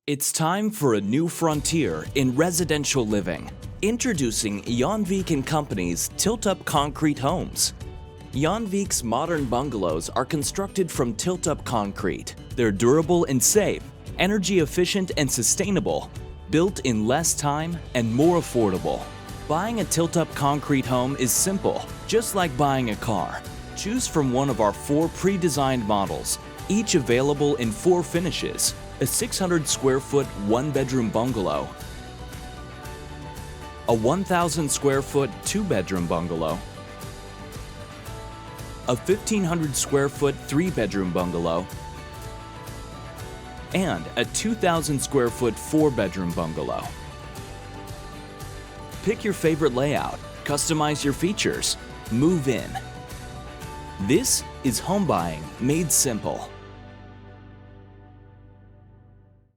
It's time for a new frontier in residential living. Introducing JanVeek Company's tilt-up concrete homes. JanVeek's modern bungalows are constructed from tilt-up concrete. They're durable and safe, energy efficient and sustainable, built in less time and more affordable. Buying a tilt-up concrete home is simple, just like buying a car. Choose from one of our 4 pre-designed models, each available in 4 finishes. A 600 square foot 1-bedroom bungalow, a 1,000 square foot 2-bedroom bungalow, a 1,500 square foot 3-bedroom bungalow, and a 2,000 square foot 4-bedroom bungalow. Pick your favorite layout, customize your features, move in. This is home buying made simple.